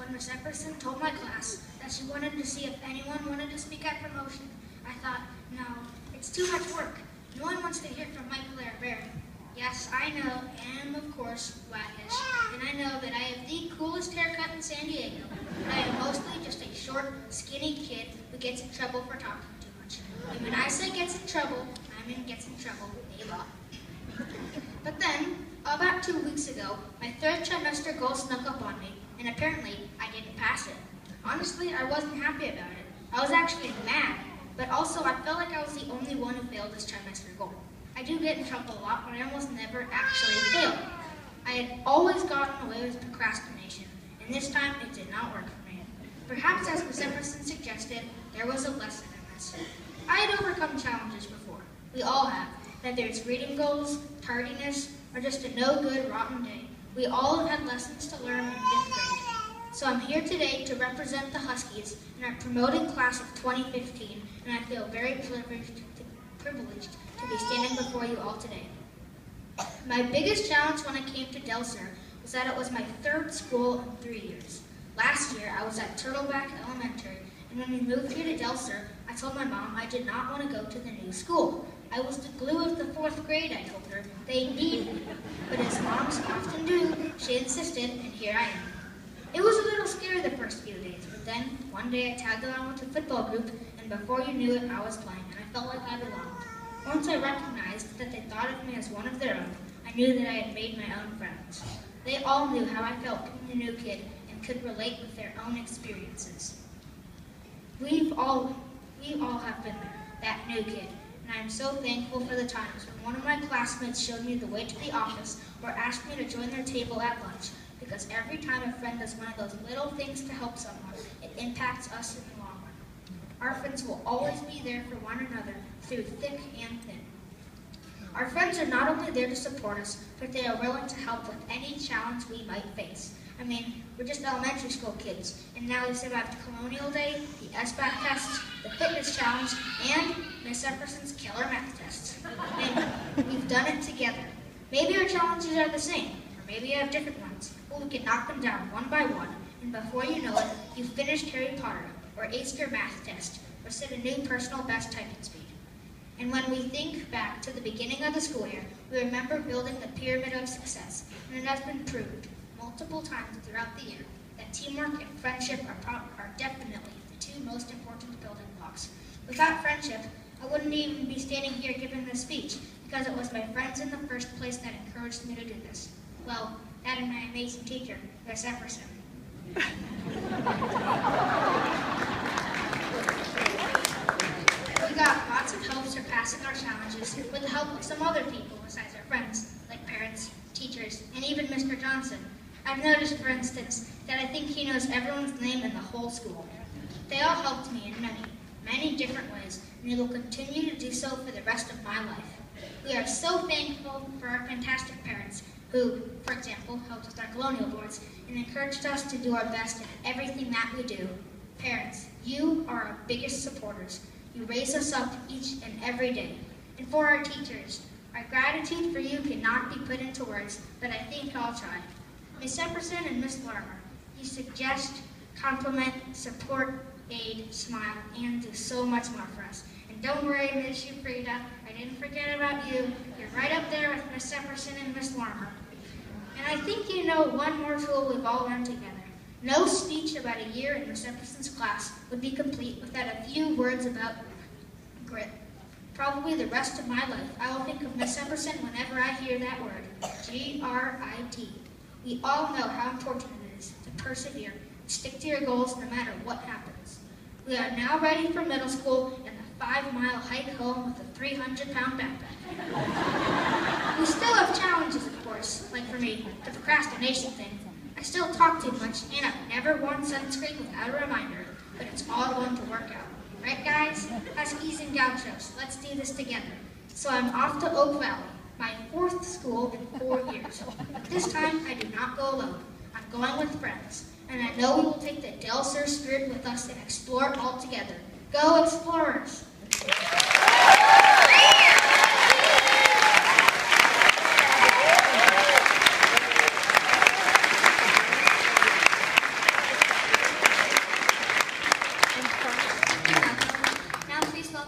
when Miss Epperson told my class that she wanted to see if anyone wanted to speak at promotion. I thought, no, it's too much work. No one wants to hear from Michael Arabera. Yes, I know, and of course, waggish. And I know that I have the coolest haircut in San Diego. But I am mostly just a short, skinny kid who gets in trouble for talking too much. And when I say gets in trouble, I mean gets in trouble a lot. But then, about 2 weeks ago, my third trimester goal snuck up on me, and apparently I didn't pass it. Honestly, I wasn't happy about it. I was actually mad, but also I felt like I was the only one who failed this trimester goal. I do get in trouble a lot, but I almost never actually fail. I had always gotten away with procrastination, and this time it did not work for me. Perhaps as Miss Epperson suggested, there was a lesson in this. I had overcome challenges before. We all have. Whether it's reading goals, tardiness, or just a no-good, rotten day. We all have had lessons to learn in 5th grade. So I'm here today to represent the Huskies in our promoting class of 2015, and I feel very privileged to be standing before you all today. My biggest challenge when I came to Del Sur was that it was my 3rd school in 3 years. Last year, I was at Turtleback Elementary, and when we moved here to Del Sur, I told my mom I did not want to go to the new school. I was the glue of the 4th grade, I told her. They need me. But as moms often do, she insisted, and here I am. It was a little scary the first few days, but then one day I tagged along with the football group, and before you knew it, I was playing, and I felt like I belonged. Once I recognized that they thought of me as one of their own, I knew that I had made my own friends. They all knew how I felt being a new kid and could relate with their own experiences. We all have been there, that new kid. And I am so thankful for the times when one of my classmates showed me the way to the office or asked me to join their table at lunch, because every time a friend does one of those little things to help someone, it impacts us in the long run. Our friends will always be there for one another through thick and thin. Our friends are not only there to support us, but they are willing to help with any challenge we might face. I mean, we're just elementary school kids, and now we survived Colonial Day, the SBAC tests, the fitness challenge, and Miss Epperson's killer math tests. And we've done it together. Maybe our challenges are the same, or maybe you have different ones, but we can knock them down one by one, and before you know it, you've finished Harry Potter, or aced your math test, or set a new personal best typing speed. And when we think back to the beginning of the school year, we remember building the pyramid of success, and it has been proved multiple times throughout the year that teamwork and friendship are definitely the 2 most important building blocks. Without friendship, I wouldn't even be standing here giving this speech, because it was my friends in the first place that encouraged me to do this. Well, that and my amazing teacher, Miss Epperson. We got lots of help surpassing our challenges with the help of some other people besides our friends, like parents, teachers, and even Mr. Johnson. I've noticed, for instance, that I think he knows everyone's name in the whole school. They all helped me in many different ways, and they will continue to do so for the rest of my life. We are so thankful for our fantastic parents who, for example, helped with our colonial boards and encouraged us to do our best in everything that we do. Parents, you are our biggest supporters. You raise us up each and every day. And for our teachers, our gratitude for you cannot be put into words, but I think I'll try. Miss Epperson and Miss Larimer, you suggest, compliment, support, aid, smile, and do so much more for us. And don't worry, Miss Frida, I didn't forget about you. You're right up there with Miss Epperson and Miss Larimer. And I think you know one more tool we've all learned together. No speech about a year in Miss Epperson's class would be complete without a few words about grit. Probably the rest of my life, I will think of Miss Epperson whenever I hear that word, G-R-I-T. We all know how important it is to persevere and stick to your goals no matter what happens. We are now ready for middle school and the 5-mile hike home with a 300-pound backpack. We still have challenges, of course, like for me, the procrastination thing. I still talk too much, and I've never worn sunscreen without a reminder, but it's all going to work out. Right, guys? Huskies and Gauchos, let's do this together. So I'm off to Oak Valley, my 4th school in 4 years. But this time, I do not go alone. I'm going with friends, and I know we will take the Del Sur spirit with us and explore it all together. Go Explorers!